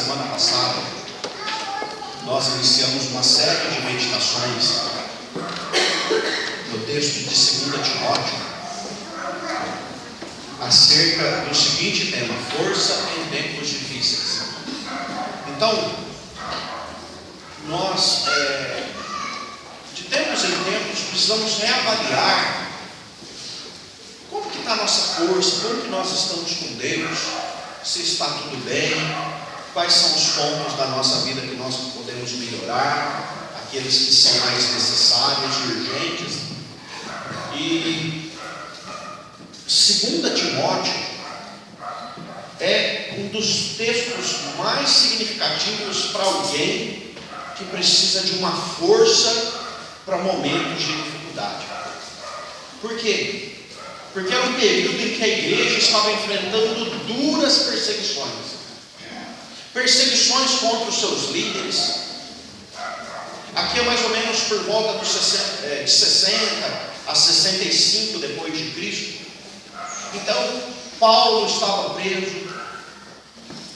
semana passada, nós iniciamos uma série de meditações no texto de 2 Timóteo, acerca do seguinte tema: força em tempos difíceis. Então, nós, de tempos em tempos, precisamos reavaliar como que está a nossa força, como que nós estamos com Deus, se está tudo bem, quais são os pontos da nossa vida que nós podemos melhorar, aqueles que são mais necessários e urgentes. E 2 Timóteo é um dos textos mais significativos para alguém que precisa de uma força para momentos de dificuldade. Por quê? Porque era um período em que a igreja estava enfrentando duras perseguições. Perseguições contra os seus líderes. Aqui é mais ou menos por volta dos 60 a 65 depois de Cristo. Então, Paulo estava preso.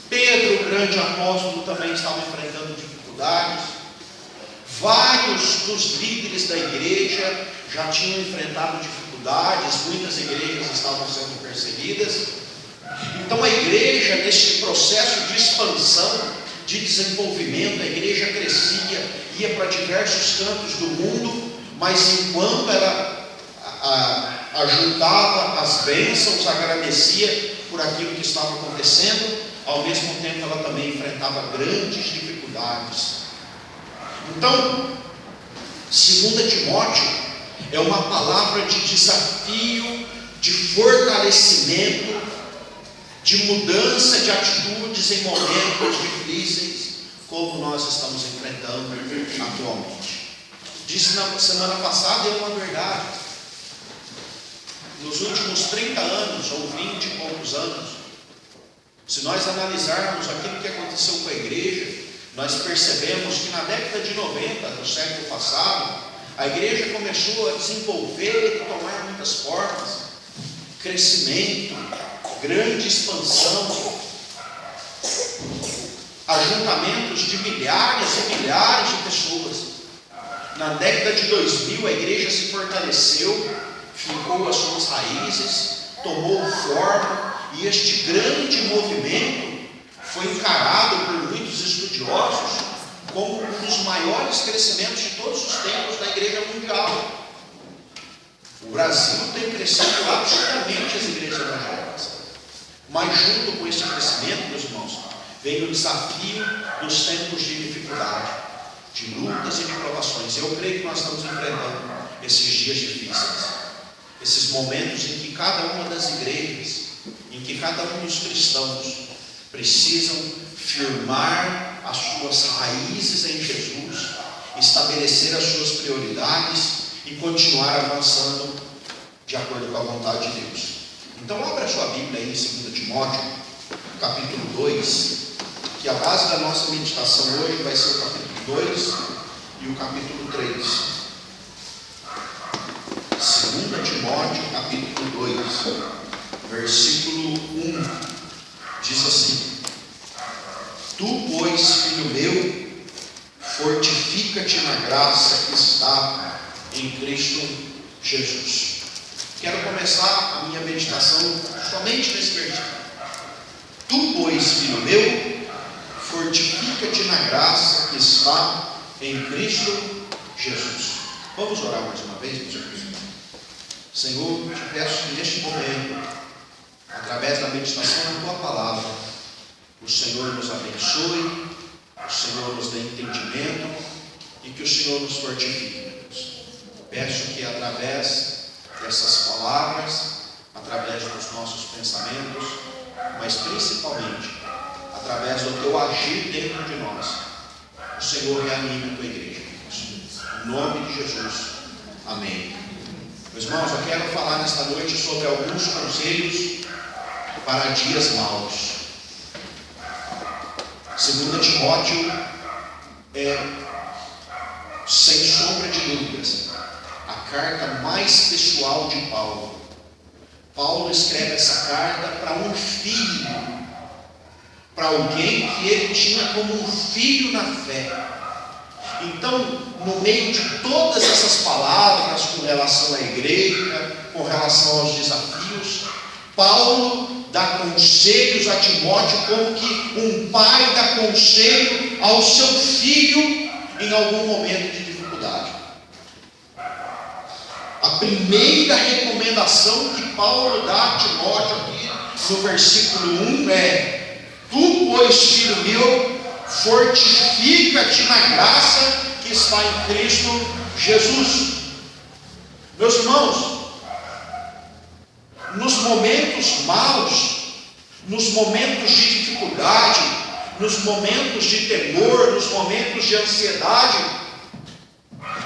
Pedro, o grande apóstolo, também estava enfrentando dificuldades. Vários dos líderes da igreja já tinham enfrentado dificuldades, muitas igrejas estavam sendo perseguidas. Então a igreja, neste processo de expansão, de desenvolvimento, a igreja crescia, ia para diversos cantos do mundo, mas enquanto ela ajuntava as bênçãos, agradecia por aquilo que estava acontecendo, ao mesmo tempo ela também enfrentava grandes dificuldades. Então, 2 Timóteo é uma palavra de desafio, de fortalecimento, de mudança de atitudes em momentos difíceis, como nós estamos enfrentando atualmente. Disse na semana passada, é uma verdade. Nos últimos 30 anos, ou 20 e poucos anos, se nós analisarmos aquilo que aconteceu com a igreja, nós percebemos que na década de 90 do século passado, a igreja começou a desenvolver e tomar muitas formas, crescimento, grande expansão, ajuntamentos de milhares e milhares de pessoas. Na década de 2000 a igreja se fortaleceu, fincou as suas raízes, tomou forma, e este grande movimento foi encarado por muitos estudiosos como um dos maiores crescimentos de todos os tempos da igreja mundial. O Brasil tem crescido absolutamente as igrejas evangélicas, mas junto com esse crescimento, meus irmãos, veio o desafio dos tempos de dificuldade, de lutas e de provações. Eu creio que nós estamos enfrentando esses dias difíceis, esses momentos em que cada uma das igrejas, em que cada um dos cristãos precisam firmar as suas raízes em Jesus, estabelecer as suas prioridades e continuar avançando de acordo com a vontade de Deus. Então abra a sua Bíblia aí em 2 Timóteo, capítulo 2, que a base da nossa meditação hoje vai ser o capítulo 2 e o capítulo 3. 2 Timóteo, capítulo 2, versículo 1, diz assim: Tu, pois, filho meu, fortifica-te na graça que está em Cristo Jesus. Quero começar a minha meditação somente nesse versículo. Tu, pois, filho meu, fortifica-te na graça que está em Cristo Jesus. Vamos orar mais uma vez, meus irmãos. Senhor, te peço que neste momento, através da meditação da Tua Palavra, o Senhor nos abençoe, o Senhor nos dê entendimento e que o Senhor nos fortifique, Deus. Peço que através dessas palavras, através dos nossos pensamentos, mas principalmente através do Teu agir dentro de nós, o Senhor reanime a Tua igreja, Deus. Em nome de Jesus. Amém. Meus irmãos, eu quero falar nesta noite sobre alguns conselhos para dias maus. 2 Timóteo é, sem sombra de dúvidas, a carta mais pessoal de Paulo. Paulo escreve essa carta para um filho para alguém que ele tinha como um filho na fé. Então, no meio de todas essas palavras com relação à igreja, com relação aos desafios, Paulo dá conselhos a Timóteo como que um pai dá conselho ao seu filho em algum momento de dificuldade. A primeira recomendação que Paulo dá a Timóteo aqui no versículo 1 é: tu, pois, filho meu, fortifica-te na graça que está em Cristo Jesus. Meus irmãos, nos momentos maus, nos momentos de dificuldade, nos momentos de temor, nos momentos de ansiedade,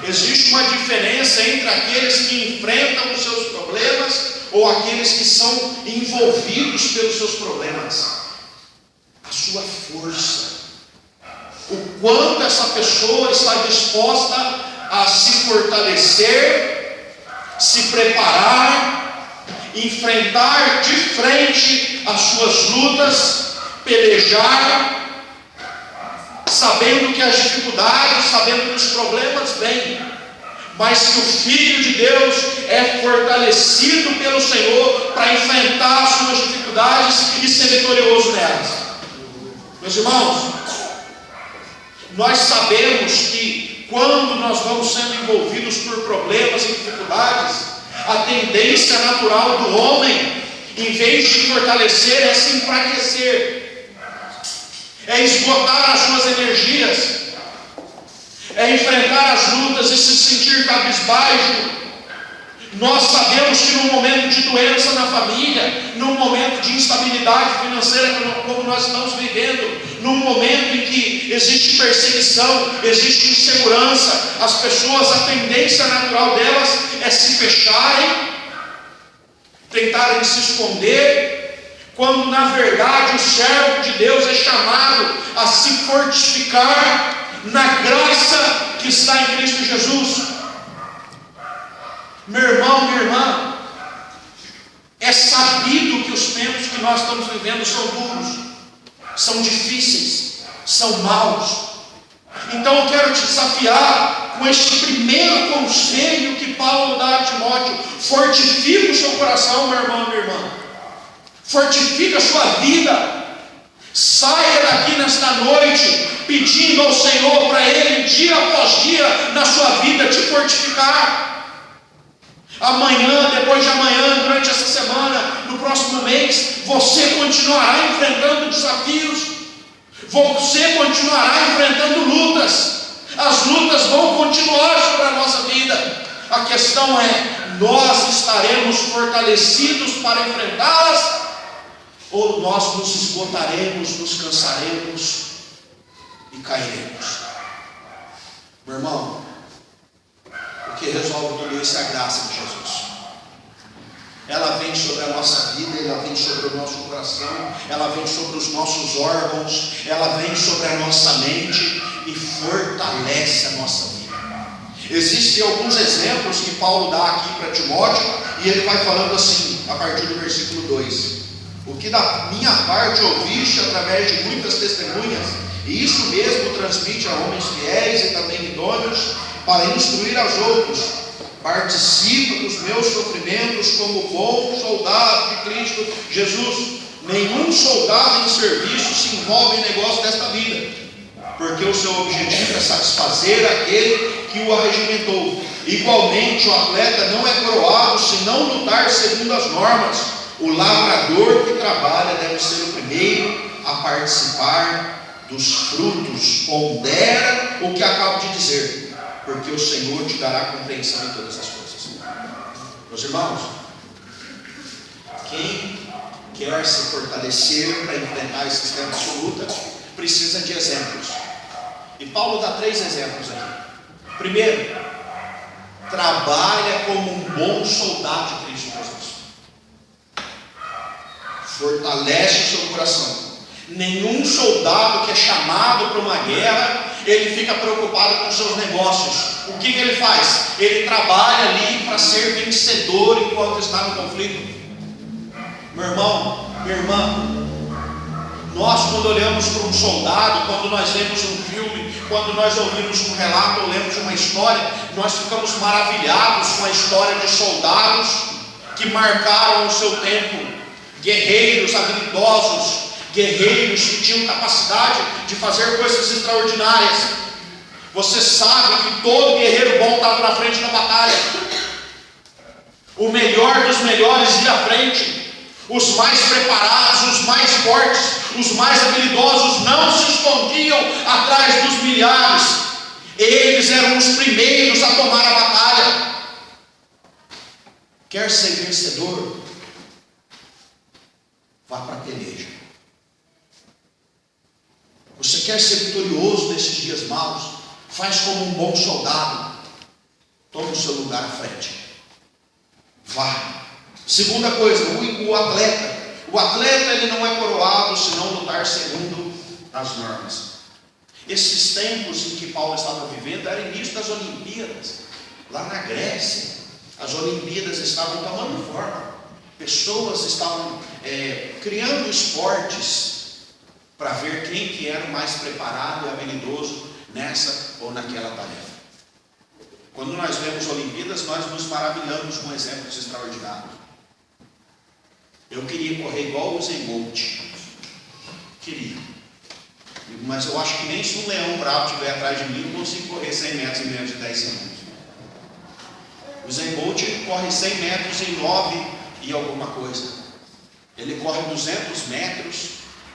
existe uma diferença entre aqueles que enfrentam os seus problemas ou aqueles que são envolvidos pelos seus problemas. A sua força, o quanto essa pessoa está disposta a se fortalecer, se preparar, enfrentar de frente as suas lutas, pelejar, sabendo que as dificuldades, sabendo que os problemas vêm, mas que o Filho de Deus é fortalecido pelo Senhor para enfrentar as suas dificuldades e ser vitorioso nelas. Meus irmãos, nós sabemos que quando nós vamos sendo envolvidos por problemas e dificuldades, a tendência natural do homem, em vez de fortalecer, é se enfraquecer, é esgotar as suas energias, é enfrentar as lutas e se sentir cabisbaixo. Nós sabemos que num momento de doença na família, num momento de instabilidade financeira como nós estamos vivendo, num momento em que existe perseguição, existe insegurança, as pessoas, a tendência natural delas é se fecharem, tentarem se esconder, quando na verdade o servo de Deus é chamado a se fortificar na graça que está em Cristo Jesus. Meu irmão, minha irmã, é sabido que os tempos que nós estamos vivendo são duros, são difíceis, são maus. Então eu quero te desafiar com este primeiro conselho que Paulo dá a Timóteo: fortifica o seu coração, meu irmão, minha irmã, fortifica a sua vida. Saia daqui nesta noite pedindo ao Senhor para Ele, dia após dia, na sua vida, te fortificar. Amanhã, depois de amanhã, durante essa semana, no próximo mês, você continuará enfrentando desafios, você continuará enfrentando lutas, as lutas vão continuar sobre a nossa vida. A questão é: nós estaremos fortalecidos para enfrentá-las, ou nós nos esgotaremos, nos cansaremos e cairemos? Meu irmão, o que resolve tudo isso é a graça de Jesus. Ela vem sobre a nossa vida, ela vem sobre o nosso coração, ela vem sobre os nossos órgãos, ela vem sobre a nossa mente e fortalece a nossa vida. Existem alguns exemplos que Paulo dá aqui para Timóteo, e ele vai falando assim, a partir do versículo 2: o que da minha parte ouviste através de muitas testemunhas, e isso mesmo transmite a homens fiéis e também idôneos, para instruir aos outros. Participa dos meus sofrimentos como bom soldado de Cristo Jesus. Nenhum soldado em serviço se envolve em negócio desta vida, porque o seu objetivo é satisfazer aquele que o arregimentou. Igualmente, o atleta não é coroado se não lutar segundo as normas. O lavrador que trabalha deve ser o primeiro a participar dos frutos. Pondera o que acabo de dizer, porque o Senhor te dará compreensão em todas as coisas. Meus irmãos, quem quer se fortalecer para enfrentar esses tempos de luta, precisa de exemplos. E Paulo dá 3 exemplos aqui. Primeiro, trabalha como um bom soldado de Cristo Jesus. Fortalece o seu coração. Nenhum soldado que é chamado para uma guerra, ele fica preocupado com seus negócios. O que ele faz? Ele trabalha ali para ser vencedor enquanto está no conflito. Meu irmão, minha irmã, Nós, quando olhamos para um soldado, quando nós vemos um filme, quando nós ouvimos um relato ou lemos uma história, nós ficamos maravilhados com a história de soldados que marcaram o seu tempo, guerreiros habilidosos, guerreiros que tinham capacidade de fazer coisas extraordinárias. Você sabe que todo guerreiro bom estava na frente da batalha. O melhor dos melhores ia à frente. Os mais preparados, os mais fortes, os mais habilidosos não se escondiam atrás dos milhares. Eles eram os primeiros a tomar a batalha. Quer ser vencedor? Vá para a peleja. Você quer ser vitorioso nesses dias maus? Faz como um bom soldado. Tome o seu lugar à frente. Vá. Segunda coisa, o atleta. O atleta, ele não é coroado se não lutar segundo as normas. Esses tempos em que Paulo estava vivendo era início das Olimpíadas. Lá na Grécia, as Olimpíadas estavam tomando forma. Pessoas estavam criando esportes para ver quem que era o mais preparado e habilidoso nessa ou naquela tarefa. Quando nós vemos Olimpíadas, nós nos maravilhamos com exemplos extraordinários. Eu queria correr igual o Usain Bolt. Queria. Mas eu acho que nem se um leão bravo estiver atrás de mim, eu consigo correr 100 metros em menos de 10 segundos. O Usain Bolt corre 100 metros em 9 e alguma coisa. Ele corre 200 metros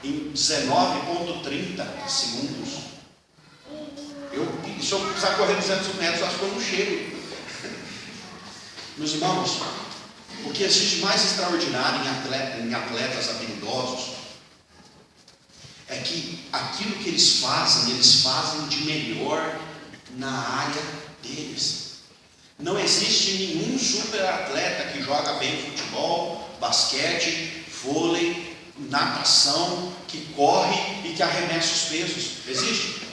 em 19,30 segundos. Se eu precisar correr 200 metros, acho que eu não chego. Meus irmãos, o que existe mais extraordinário em atletas habilidosos é que aquilo que eles fazem de melhor na área deles. Não existe nenhum super atleta que joga bem futebol, basquete, vôlei, natação, que corre e que arremessa os pesos. Existe?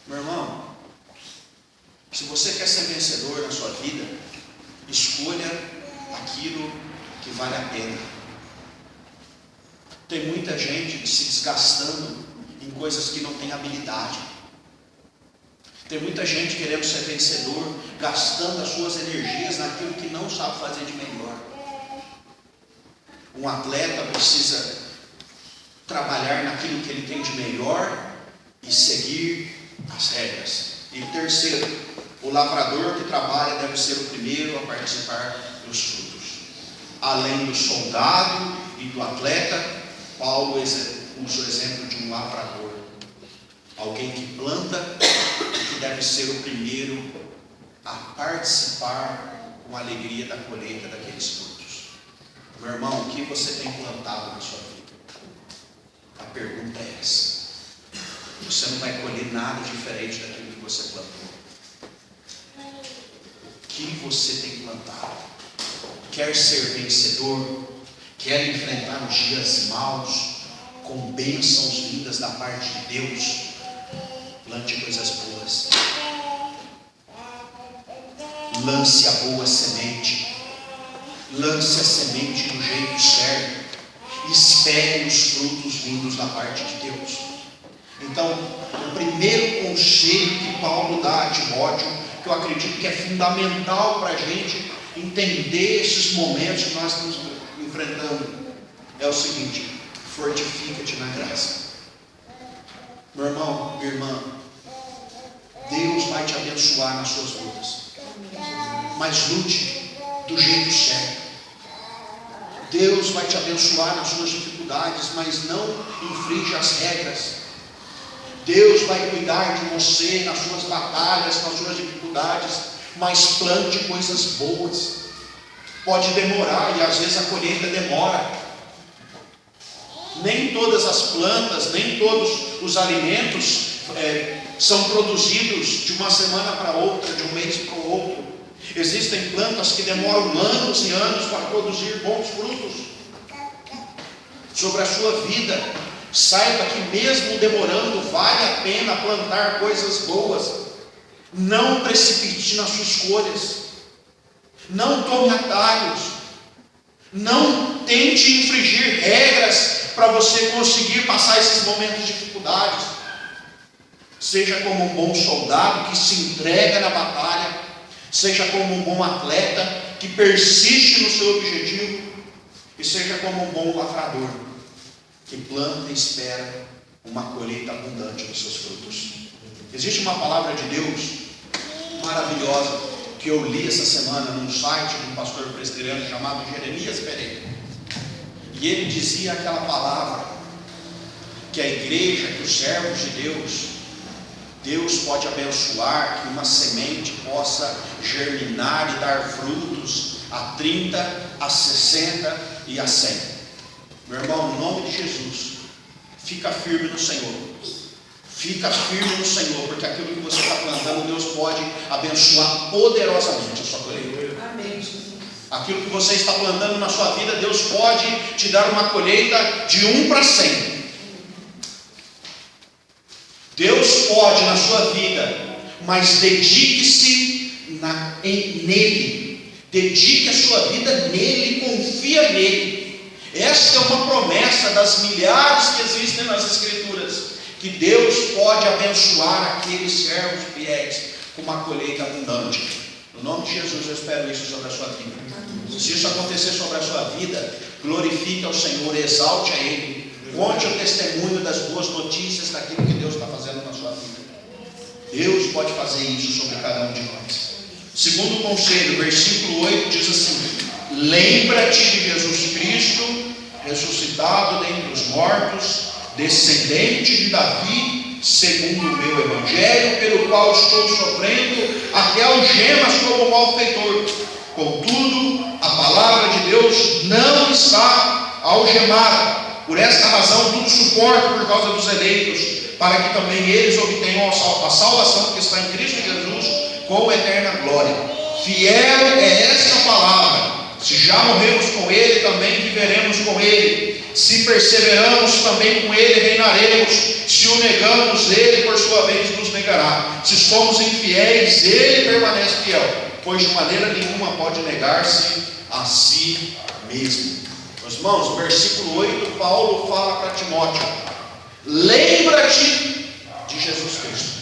Meu irmão, se você quer ser vencedor na sua vida, escolha aquilo que vale a pena. Tem muita gente se desgastando em coisas que não tem habilidade. Tem muita gente querendo ser vencedor, gastando as suas energias naquilo que não sabe fazer de melhor. Um atleta precisa trabalhar naquilo que ele tem de melhor e seguir as regras. E terceiro, o lavrador que trabalha deve ser o primeiro a participar dos frutos. Além do soldado e do atleta, Paulo usa o exemplo de um lavrador. Alguém que planta e que deve ser o primeiro a participar com alegria da colheita daqueles frutos. Meu irmão, o que você tem plantado na sua vida? A pergunta é essa. Você não vai colher nada diferente daquilo que você plantou. O que você tem plantado? Quer ser vencedor? Quer enfrentar os dias maus com bênçãos vindas da parte de Deus? Plante coisas boas. Lance a boa semente. Lance a semente do jeito certo. Espere os frutos vindos da parte de Deus. Então, o primeiro conselho que Paulo dá a Timóteo, que eu acredito que é fundamental para a gente entender esses momentos que nós estamos enfrentando, é o seguinte: fortifica-te na graça. Meu irmão, minha irmã, Deus vai te abençoar nas suas lutas, mas lute do jeito certo. Deus vai te abençoar nas suas dificuldades, mas não infrinja as regras. Deus vai cuidar de você nas suas batalhas, nas suas dificuldades, mas plante coisas boas. Pode demorar, e às vezes a colheita demora. Nem todas as plantas, nem todos os alimentos são produzidos de uma semana para outra, de um mês para o outro. Existem plantas que demoram anos e anos para produzir bons frutos. Sobre a sua vida, saiba que mesmo demorando, vale a pena plantar coisas boas. Não precipite nas suas escolhas. Não tome atalhos. Não tente infringir regras para você conseguir passar esses momentos de dificuldades. Seja como um bom soldado que se entrega na batalha, seja como um bom atleta que persiste no seu objetivo, e seja como um bom lavrador que planta e espera uma colheita abundante dos seus frutos. Existe uma palavra de Deus maravilhosa que eu li essa semana num site de um pastor presbiteriano chamado Jeremias Pereira, e ele dizia aquela palavra que a igreja, que os servos de Deus pode abençoar, que uma semente possa germinar e dar frutos a 30, a 60 e a 100. Meu irmão, no nome de Jesus, fica firme no Senhor. Fica firme no Senhor, porque aquilo que você está plantando, Deus pode abençoar poderosamente a sua colheita. Amém, Jesus. Aquilo que você está plantando na sua vida, Deus pode te dar uma colheita de 1 para 100. Deus pode na sua vida, mas dedique-se nele. Dedique a sua vida nele, confia nele. Esta é uma promessa das milhares que existem nas Escrituras, que Deus pode abençoar aqueles servos fiéis com uma colheita abundante. No nome de Jesus eu espero isso sobre a sua vida. Se isso acontecer sobre a sua vida, glorifique ao Senhor, exalte a Ele, conte o testemunho das boas notícias daquilo que Deus está fazendo na sua vida. Deus pode fazer isso sobre cada um de nós. Segundo conselho, versículo 8 diz assim: lembra-te de Jesus Cristo, ressuscitado dentre os mortos, descendente de Davi, segundo o meu evangelho, pelo qual estou sofrendo até algemas como malfeitor. Contudo, a palavra de Deus não está algemada. Por esta razão, tudo suporta por causa dos eleitos, para que também eles obtenham a salvação que está em Cristo Jesus com eterna glória. Fiel é esta palavra. Se já morremos com Ele, também viveremos com Ele. Se perseveramos, também com Ele reinaremos. Se o negamos, Ele por sua vez nos negará. Se somos infiéis, Ele permanece fiel, pois de maneira nenhuma pode negar-se a si mesmo. Meus irmãos, no versículo 8, Paulo fala para Timóteo: lembra-te de Jesus Cristo.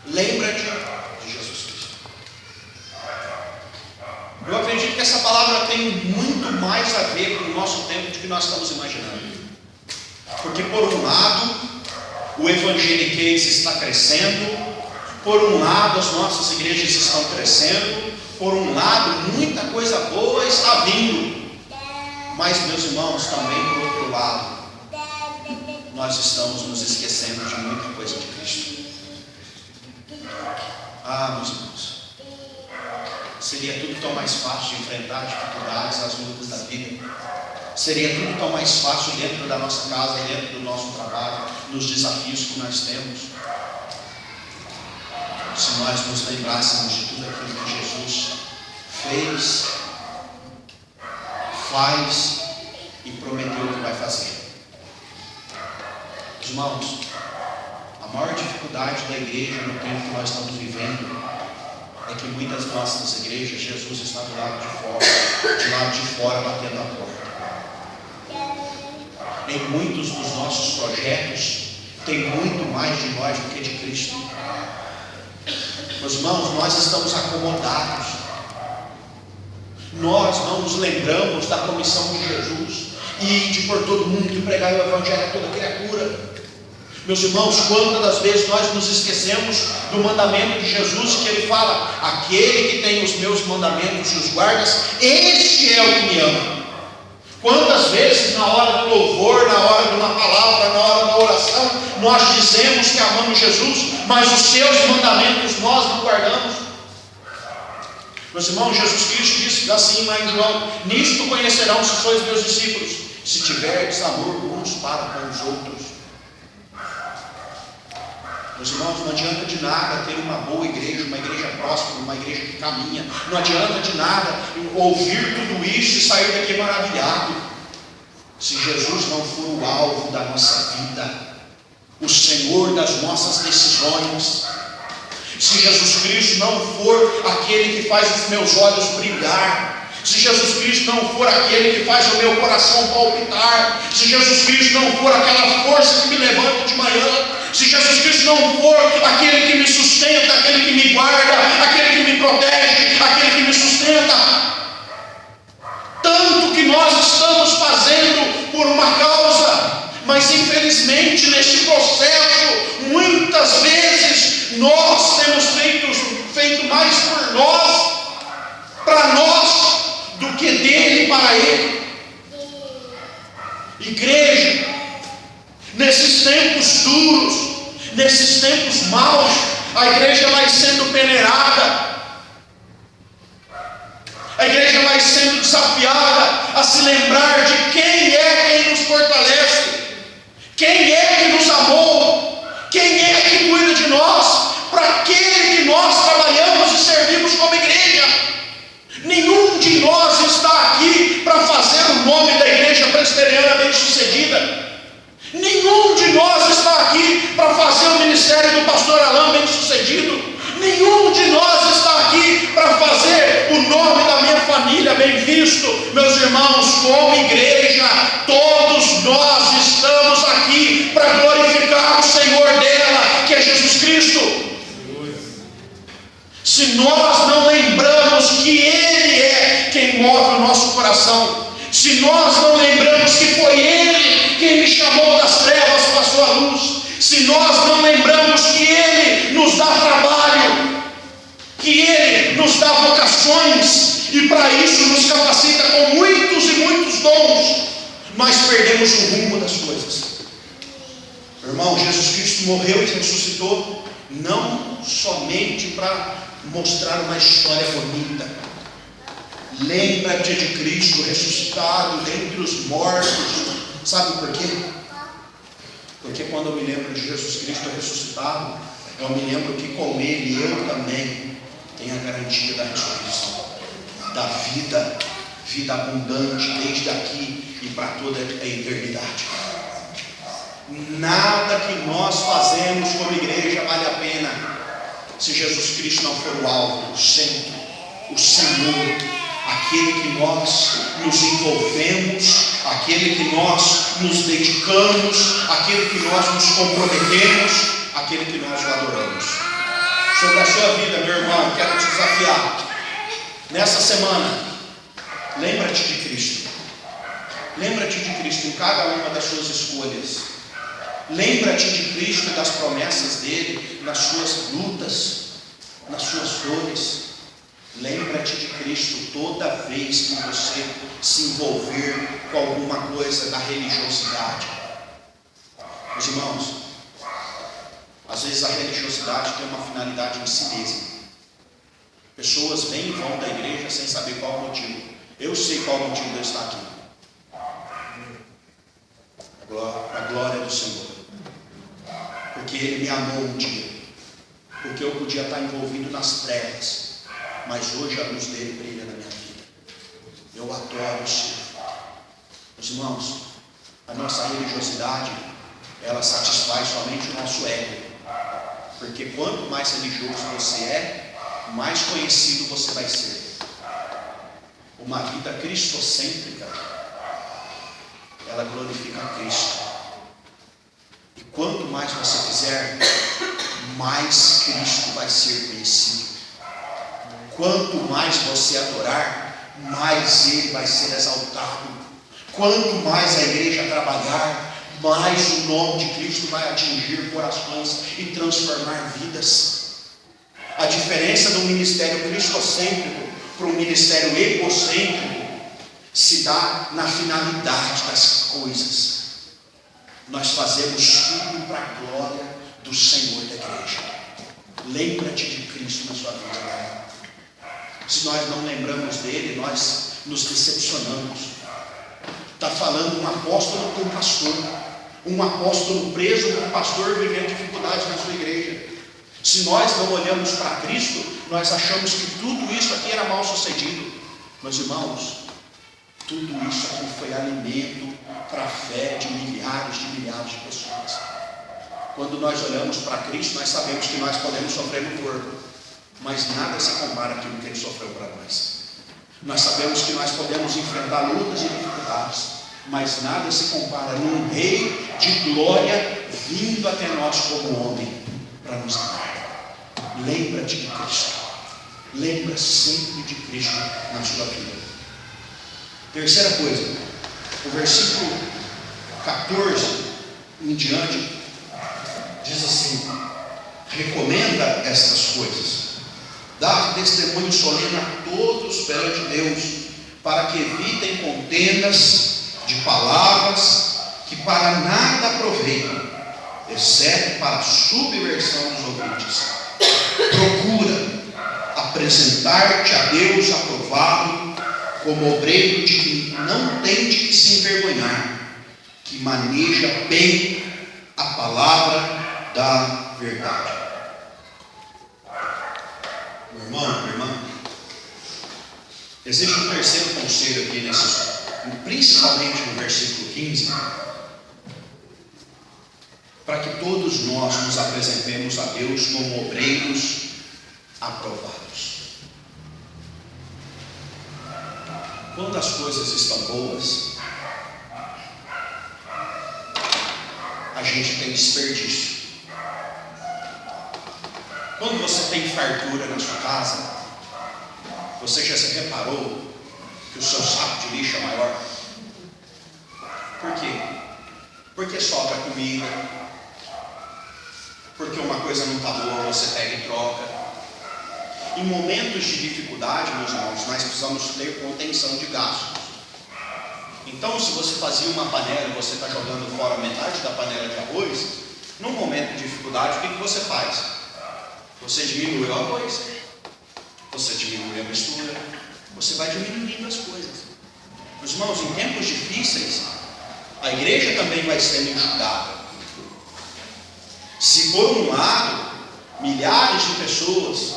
Lembra-te de Jesus Cristo. Eu acredito que essa palavra tem muito mais a ver com o nosso tempo do que nós estamos imaginando. Porque por um lado, o evangeliquez está crescendo, por um lado as nossas igrejas estão crescendo, por um lado muita coisa boa está vindo. Mas, meus irmãos, também por outro lado, nós estamos nos esquecendo de muita coisa de Cristo. Meus irmãos, seria tudo tão mais fácil de enfrentar as dificuldades, as lutas da vida. Seria tudo tão mais fácil dentro da nossa casa, dentro do nosso trabalho, nos desafios que nós temos, se nós nos lembrássemos de tudo aquilo que Jesus fez, faz e prometeu que vai fazer. Irmãos, a maior dificuldade da igreja no tempo que nós estamos vivendo é que muitas nossas igrejas, Jesus está do lado de fora batendo a porta. Em muitos dos nossos projetos tem muito mais de nós do que de Cristo. Meus irmãos, nós estamos acomodados. Nós não nos lembramos da comissão de Jesus e de por todo mundo e pregar o evangelho a toda criatura. Meus irmãos, quantas das vezes nós nos esquecemos do mandamento de Jesus, que ele fala: aquele que tem os meus mandamentos e os guardas, este é o que me ama. Quantas vezes na hora do louvor, na hora de uma palavra, na hora da oração, nós dizemos que amamos Jesus, mas os seus mandamentos nós não guardamos. Meus irmãos, Jesus Cristo disse assim lá em João: nisto conhecerão se sois meus discípulos, se tiverdes amor uns para com os outros. Meus irmãos, não adianta de nada ter uma boa igreja, uma igreja próspera, uma igreja que caminha. Não adianta de nada ouvir tudo isso e sair daqui maravilhado, se Jesus não for o alvo da nossa vida, o Senhor das nossas decisões. Se Jesus Cristo não for aquele que faz os meus olhos brilhar, se Jesus Cristo não for aquele que faz o meu coração palpitar, se Jesus Cristo não for aquela força que me levanta de manhã, se Jesus Cristo não for aquele que me sustenta, aquele que me guarda, aquele que me protege, aquele que me sustenta, tanto que nós estamos fazendo por uma causa, mas infelizmente nesse processo, muitas vezes nós temos feito mais por nós, para nós, do que dele para ele. Igreja, nesses tempos duros, nesses tempos maus, a igreja vai sendo peneirada, a igreja vai sendo desafiada a se lembrar de quem é quem nos fortalece, quem é que nos amou, quem é que cuida de nós, para aquele que nós trabalhamos e servimos como igreja. Nenhum de nós está aqui para fazer o nome da igreja presbiteriana bem sucedida. Nenhum de nós está aqui para fazer o ministério do pastor Alain bem sucedido. Nenhum de nós está aqui para fazer o nome da minha família bem visto. Meus irmãos, como igreja, todos nós estamos aqui para glorificar o Senhor dela, que é Jesus Cristo. Se nós não lembramos que Ele é quem move o nosso coração, se nós não lembramos que foi Ele quem me chamou das trevas para a sua luz, se nós não lembramos que Ele nos dá trabalho, que Ele nos dá vocações, e para isso nos capacita com muitos e muitos dons, nós perdemos o rumo das coisas. Irmão, Jesus Cristo morreu e ressuscitou, não somente para mostrar uma história bonita. Lembra-te de Cristo ressuscitado dentre os mortos. Sabe por quê? Porque quando eu me lembro de Jesus Cristo ressuscitado, eu me lembro que com Ele eu também tenho a garantia da ressurreição, da vida abundante desde aqui e para toda a eternidade. Nada que nós fazemos como igreja vale a pena se Jesus Cristo não for o alvo, o centro, o Senhor, aquele que nós nos envolvemos, aquele que nós nos dedicamos, aquele que nós nos comprometemos, aquele que nós o adoramos. Sobre a sua vida, meu irmão, quero te desafiar. Nessa semana, lembra-te de Cristo. Lembra-te de Cristo em cada uma das suas escolhas. Lembra-te de Cristo e das promessas dele nas suas lutas, nas suas dores. Lembra-te de Cristo toda vez que você se envolver com alguma coisa da religiosidade. Meus irmãos, às vezes a religiosidade tem uma finalidade em si mesma. Pessoas vêm e vão da igreja sem saber qual o motivo. Eu sei qual o motivo de eu estar aqui. A glória do Senhor. Porque Ele me amou um dia, porque eu podia estar envolvido nas trevas, mas hoje a luz dele brilha na minha vida. Eu adoro o Senhor. Meus irmãos, a nossa religiosidade, ela satisfaz somente o nosso ego, porque quanto mais religioso você é, mais conhecido você vai ser. Uma vida cristocêntrica, ela glorifica a Cristo. E quanto mais você fizer, mais Cristo vai ser conhecido. Quanto mais você adorar, mais Ele vai ser exaltado. Quanto mais a igreja trabalhar, mais o nome de Cristo vai atingir corações e transformar vidas. A diferença do ministério cristocêntrico para um ministério egocêntrico se dá na finalidade das coisas. Nós fazemos tudo para a glória do Senhor da igreja. Lembra-te de Cristo na sua vida. Se nós não lembramos dele, nós nos decepcionamos. Está falando um apóstolo com um pastor, um apóstolo preso com um pastor vivendo dificuldades na sua igreja. Se nós não olhamos para Cristo, nós achamos que tudo isso aqui era mal sucedido. Meus irmãos, tudo isso aqui foi alimento para a fé de milhares de pessoas. Quando nós olhamos para Cristo, nós sabemos que nós podemos sofrer no corpo, mas nada se compara àquilo que Ele sofreu para nós. Nós sabemos que nós podemos enfrentar lutas e dificuldades, mas nada se compara num rei de glória vindo até nós como homem para nos amar. Lembra-te de Cristo. Lembra sempre de Cristo na sua vida. Terceira coisa, o versículo 14 em diante diz assim: recomenda estas coisas, dá testemunho solene a todos perante Deus, para que evitem contendas de palavras que para nada aproveitam, exceto para a subversão dos ouvintes. Procura apresentar-te a Deus aprovado, como obreiro de que não tem de que se envergonhar, que maneja bem a palavra da verdade. Meu irmão, minha irmã, existe um terceiro conselho aqui principalmente no versículo 15, para que todos nós nos apresentemos a Deus como obreiros aprovados. Quando as coisas estão boas, a gente tem desperdício. Quando você tem fartura na sua casa, você já se reparou que o seu saco de lixo é maior? Por quê? Porque sobra comida, porque uma coisa não está boa, você pega e troca. Em momentos de dificuldade, meus irmãos, nós precisamos ter contenção de gastos. Então, se você fazia uma panela e você está jogando fora metade da panela de arroz, num momento de dificuldade, o que você faz? Você diminui o arroz, você diminui a mistura, você vai diminuindo as coisas. Meus irmãos, em tempos difíceis, a igreja também vai sendo enxugada. Se por um lado, milhares de pessoas,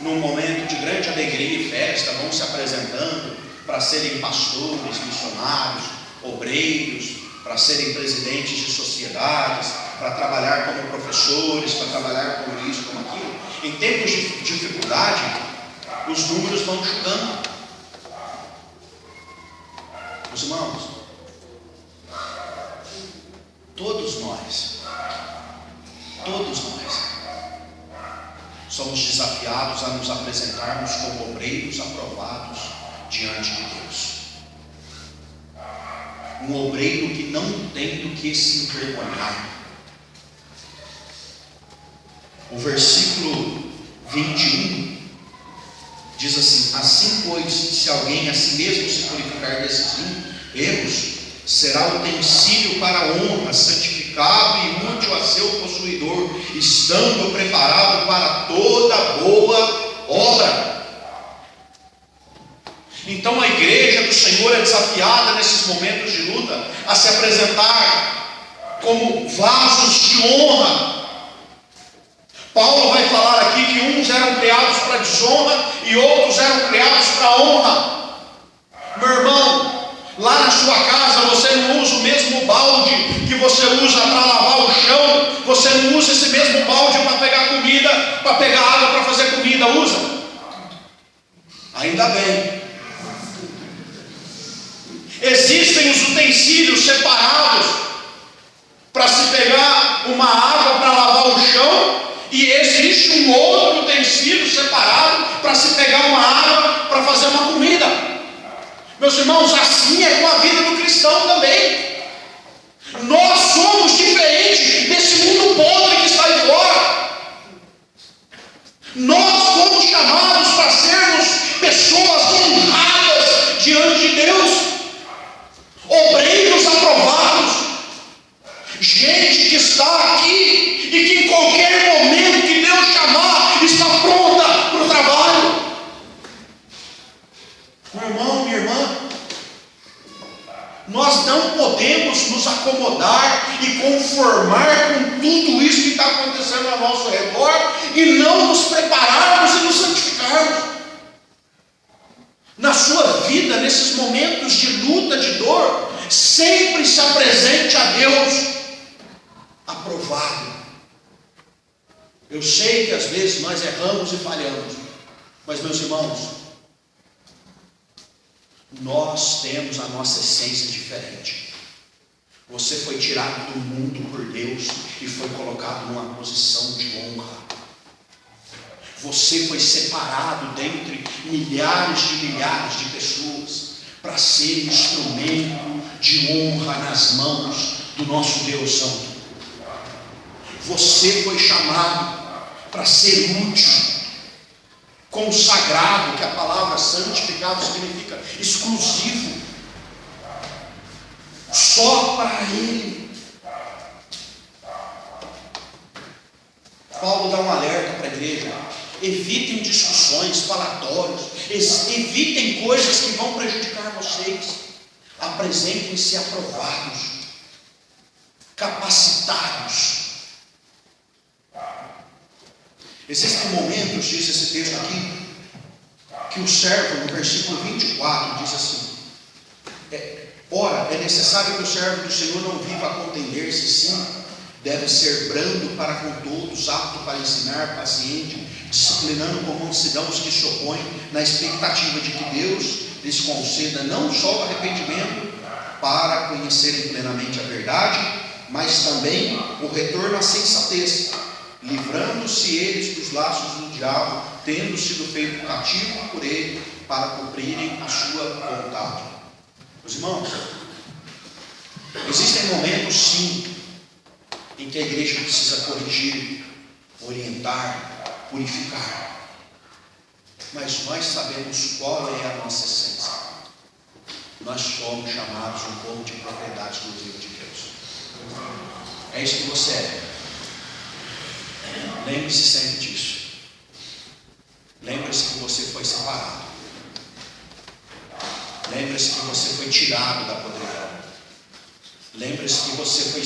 num momento de grande alegria e festa, vão se apresentando para serem pastores, missionários, obreiros, para serem presidentes de sociedades, para trabalhar como professores, para trabalhar como isso, como aquilo, em tempos de dificuldade, os números vão chegando. Meus irmãos, todos nós somos desafiados a nos apresentarmos como obreiros aprovados diante de Deus. Um obreiro que não tem do que se envergonhar. O versículo 21 diz assim: assim pois, se alguém a si mesmo se purificar desses erros, será utensílio para honra, santificado e útil a seu possuidor, estando preparado para toda boa obra. Então a igreja do Senhor é desafiada nesses momentos de luta a se apresentar como vasos de honra. Paulo vai falar aqui que uns eram criados para desonra e outros eram criados para honra. Meu irmão, lá na sua casa você não usa o mesmo balde que você usa para lavar o chão, você não usa esse mesmo balde para pegar comida, para pegar água para fazer comida, usa? Ainda bem. Existem os utensílios separados para se pegar uma água para lavar o chão, e existe um outro utensílio separado para se pegar uma água para fazer uma comida. Meus irmãos, assim é com a vida do cristão também. Nós somos diferentes desse mundo podre que está aí fora. Nós fomos chamados para sermos pessoas honradas diante de Deus, obreiros aprovados, gente que está aqui e que em qualquer momento que Deus chamar está pronta para o trabalho. Meu irmão, minha irmã, nós não podemos nos acomodar e conformar com tudo isso que está acontecendo ao nosso redor e não nos prepararmos e nos santificarmos. Na sua vida, nesses momentos de luta, de dor, sempre se apresente a Deus aprovado. Eu sei que às vezes nós erramos e falhamos, mas meus irmãos, Nós temos a nossa essência diferente. Você foi tirado do mundo por Deus e foi colocado numa posição de honra. Você foi separado dentre milhares de pessoas para ser instrumento de honra nas mãos do nosso Deus Santo. Você foi chamado para ser útil, consagrado, que a palavra santificado significa exclusivo, só para Ele. Paulo dá um alerta para a igreja: evitem discussões, falatórios, evitem coisas que vão prejudicar vocês. Apresentem-se aprovados, capacitados. Existem momentos, diz esse texto aqui, que o servo, no versículo 24, diz assim: ora, é necessário que o servo do Senhor não viva a contender-se, sim, deve ser brando para com todos, apto para ensinar, paciente, disciplinando com mansidão os que se opõem, na expectativa de que Deus lhes conceda não só o arrependimento para conhecerem plenamente a verdade, mas também o retorno à sensatez, livrando-se eles dos laços do diabo, tendo sido feito cativo por ele, para cumprirem a sua vontade. Meus irmãos, existem momentos sim em que a igreja precisa corrigir, orientar, purificar, mas nós sabemos qual é a nossa essência. Nós somos chamados um povo de propriedade exclusiva de Deus. É isso que você é. Lembre-se sempre disso. Lembre-se que você foi separado. Lembre-se que você foi tirado da podridão. Lembre-se que você foi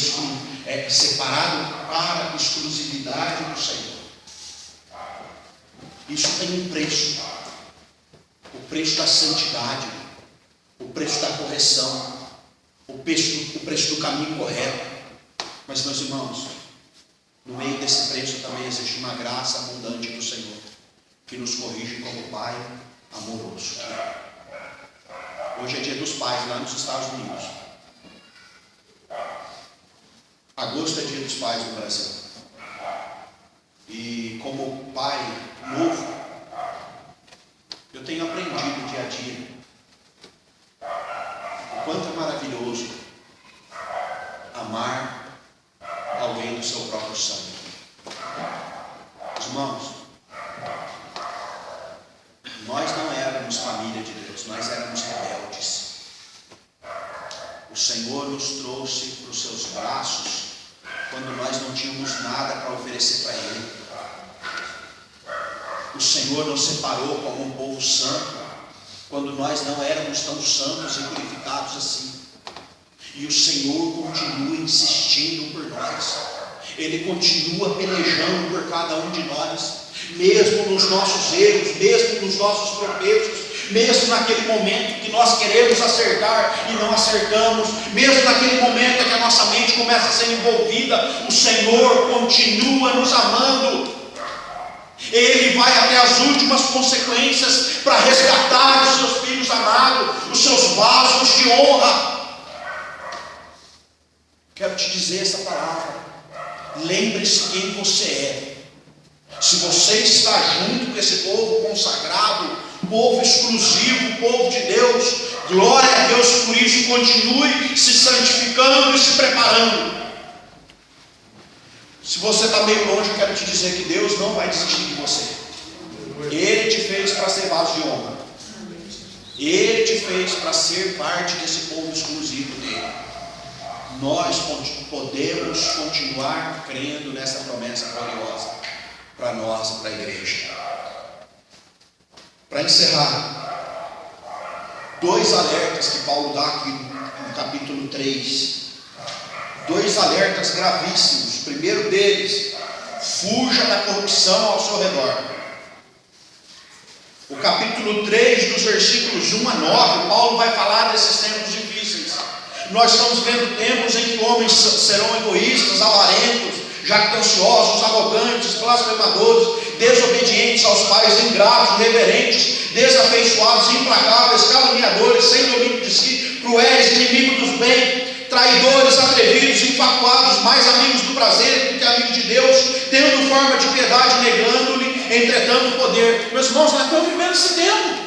separado para a exclusividade do Senhor. Isso tem um preço. O preço da santidade, o preço da correção, o preço do caminho correto. Mas, meus irmãos, no meio desse preço também existe uma graça abundante do Senhor, que nos corrige como Pai amoroso. Hoje é dia dos pais lá nos Estados Unidos. Agosto é dia dos pais no Brasil. E como pai novo, eu tenho aprendido dia a dia o quanto é maravilhoso amar alguém do seu próprio sangue. Irmãos, nós não éramos família de Deus, nós éramos rebeldes. O Senhor nos trouxe para os seus braços quando nós não tínhamos nada para oferecer para Ele. O Senhor nos separou como um povo santo quando nós não éramos tão santos e purificados assim. E o Senhor continua insistindo por nós. Ele continua pelejando por cada um de nós, mesmo nos nossos erros, mesmo nos nossos tropeços, mesmo naquele momento que nós queremos acertar e não acertamos, mesmo naquele momento em que a nossa mente começa a ser envolvida, o Senhor continua nos amando. Ele vai até as últimas consequências para resgatar os seus filhos amados, os seus vasos de honra. Quero te dizer essa palavra: lembre-se quem você é. Se você está junto com esse povo consagrado, povo exclusivo, povo de Deus, glória a Deus por isso. Continue se santificando e se preparando. Se você está meio longe, eu quero te dizer que Deus não vai desistir de você. Ele te fez para ser vaso de honra. Ele te fez para ser parte desse povo exclusivo dele. Nós podemos continuar crendo nessa promessa gloriosa para nós e para a igreja. Para encerrar, 2 alertas que Paulo dá aqui no capítulo 3. 2 alertas gravíssimos. O primeiro deles: fuja da corrupção ao seu redor. O capítulo 3, dos versículos 1 a 9, Paulo vai falar desses tempos difíceis. Nós estamos vendo tempos em que homens serão egoístas, avarentos, jactanciosos, arrogantes, blasfemadores, desobedientes aos pais, ingratos, irreverentes, desafeiçoados, implacáveis, caluniadores, sem domínio de si, cruéis, inimigos dos bens, traidores, atrevidos, infatuados, mais amigos do prazer do que amigos de Deus, tendo forma de piedade, negando-lhe, entretanto, o poder. Meus irmãos, nós estamos vivendo esse tempo.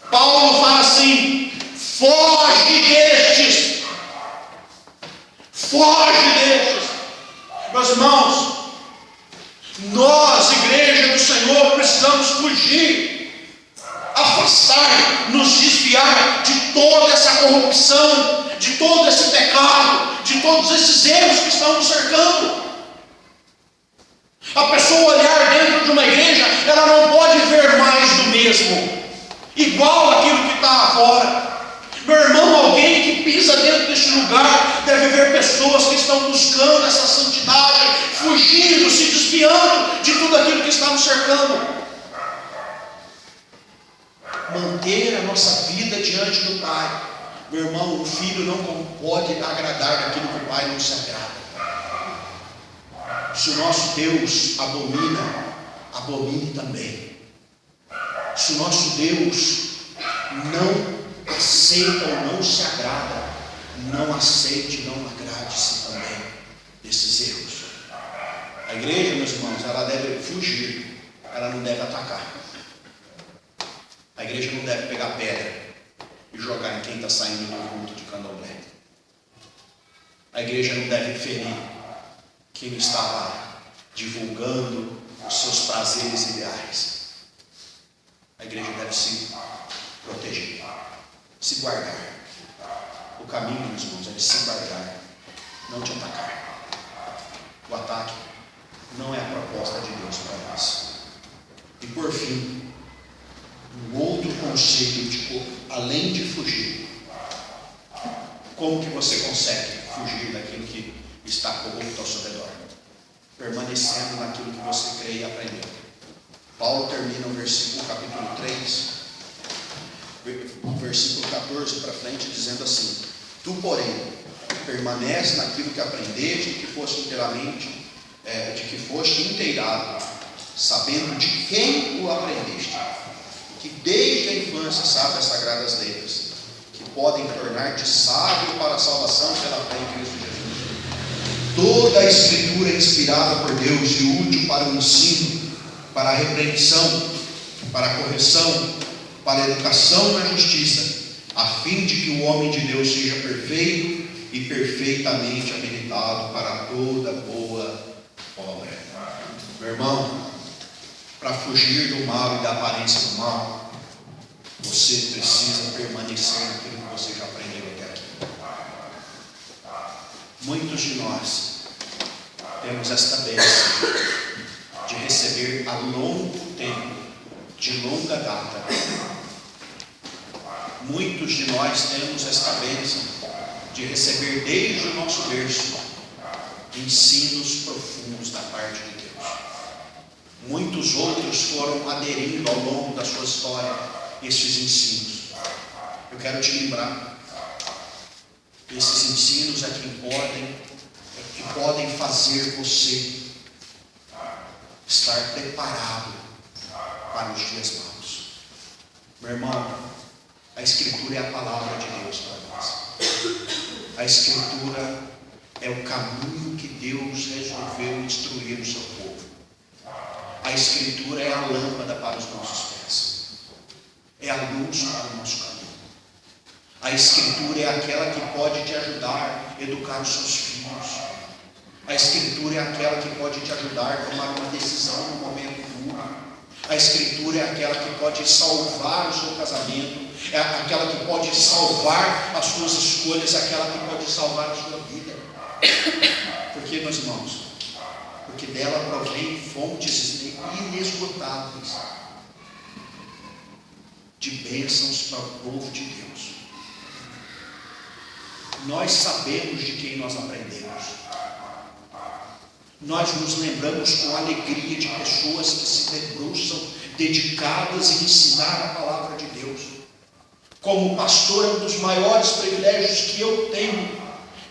Paulo fala assim: foge destes. Foge destes. Meus irmãos, nós, igreja do Senhor, precisamos fugir, afastar, nos desviar de toda essa corrupção, de todo esse pecado, de todos esses erros que estão nos cercando. A pessoa olhar dentro de uma igreja, ela não pode ver mais do mesmo, igual aquilo que está fora. Meu irmão, alguém que pisa dentro deste lugar deve ver pessoas que estão buscando essa santidade, fugindo, se desviando de tudo aquilo que está nos cercando. Manter a nossa vida diante do Pai. Meu irmão, o filho não pode agradar daquilo que o Pai não se agrada. Se o nosso Deus abomina, abomine também. Se o nosso Deus não aceita ou não se agrada, não aceite, não agrade-se também desses erros. A igreja, meus irmãos, ela deve fugir, ela não deve atacar. A igreja não deve pegar pedra e jogar em quem está saindo do culto de candomblé. A igreja não deve ferir quem está lá divulgando os seus prazeres ideais. A igreja deve se proteger, se guardar. O caminho, meus irmãos, é de se guardar, não de atacar. O ataque não é a proposta de Deus para nós. E por fim, um outro conceito de além de fugir. Como que você consegue fugir daquilo que está corrupto ao seu redor? Permanecendo naquilo que você crê e aprendeu. Paulo termina o versículo capítulo 3, versículo 14 para frente, dizendo assim: tu, porém, permanece naquilo que aprendeste, de que foste inteirado, sabendo de quem o aprendeste, que desde a infância sabe as sagradas letras, que podem tornar-te sábio para a salvação pela fé em Cristo Jesus. Toda a Escritura é inspirada por Deus e útil para o ensino, para a repreensão, para a correção, para a educação na justiça, a fim de que o homem de Deus seja perfeito e perfeitamente habilitado para toda boa obra. Meu irmão, para fugir do mal e da aparência do mal, você precisa permanecer naquilo que você já aprendeu até aqui. Muitos de nós temos esta bênção de receber há longo tempo, de longa data. Muitos de nós temos esta bênção de receber desde o nosso berço ensinos profundos da parte de Deus. Muitos outros foram aderindo ao longo da sua história esses ensinos. Eu quero te lembrar, esses ensinos é que podem fazer você estar preparado para os dias maus. Meu irmão, a Escritura é a palavra de Deus para nós. A Escritura é o caminho que Deus resolveu instruir o seu povo. A Escritura é a lâmpada para os nossos pés, é a luz para o nosso caminho. A Escritura é aquela que pode te ajudar a educar os seus filhos. A Escritura é aquela que pode te ajudar a tomar uma decisão no momento duro. A Escritura é aquela que pode salvar o seu casamento, é aquela que pode salvar as suas escolhas, é aquela que pode salvar a sua vida. Por quê, meus irmãos? Porque dela provém fontes inesgotáveis de bênçãos para o povo de Deus. Nós sabemos de quem nós aprendemos. Nós nos lembramos com alegria de pessoas que se debruçam, dedicadas em ensinar a palavra de Deus. Como pastor, é um dos maiores privilégios que eu tenho,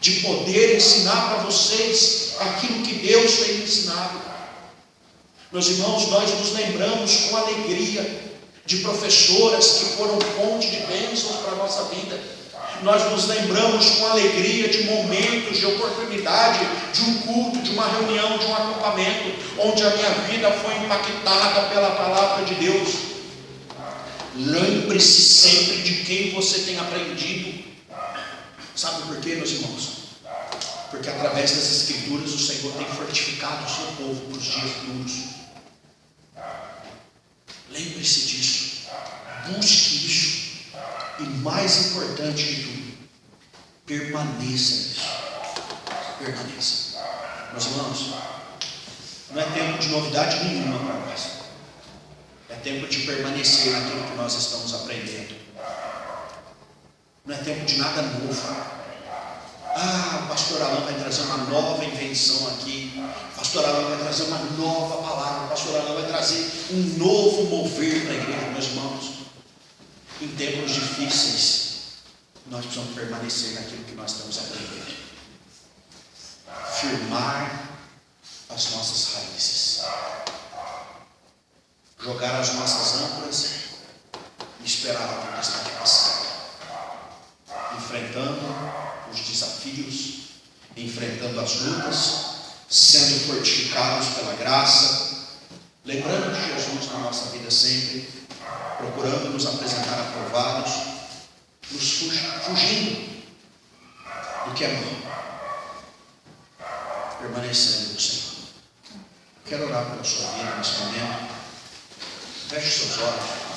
de poder ensinar para vocês aquilo que Deus tem ensinado. Meus irmãos, nós nos lembramos com alegria de professoras que foram fonte de bênçãos para a nossa vida. Nós nos lembramos com alegria de momentos, de oportunidade, de um culto, de uma reunião, de um acampamento, onde a minha vida foi impactada pela palavra de Deus. Lembre-se sempre de quem você tem aprendido. Sabe por quê, meus irmãos? Porque através das Escrituras o Senhor tem fortificado o seu povo para os dias duros. Lembre-se disso. Busque isso. E mais importante de tudo, permaneça nisso. Permaneça. Meus irmãos, não é tempo de novidade nenhuma para nós. É tempo de permanecer naquilo que nós estamos aprendendo. Não é tempo de nada novo. O pastor Alain vai trazer uma nova invenção aqui. O pastor Alain vai trazer uma nova palavra. O pastor Alain vai trazer um novo mover para a igreja, meus irmãos. Em tempos difíceis, nós precisamos permanecer naquilo que nós estamos aprendendo. Firmar as nossas raízes. Jogar as nossas âncoras e esperar a tempestade passar. Enfrentando os desafios, enfrentando as lutas, sendo fortificados pela graça, lembrando de Jesus na nossa vida sempre, procurando nos apresentar aprovados, nos fugindo do que é mal, permanecendo no Senhor. Quero orar pela sua vida nesse momento. Feche seus olhos.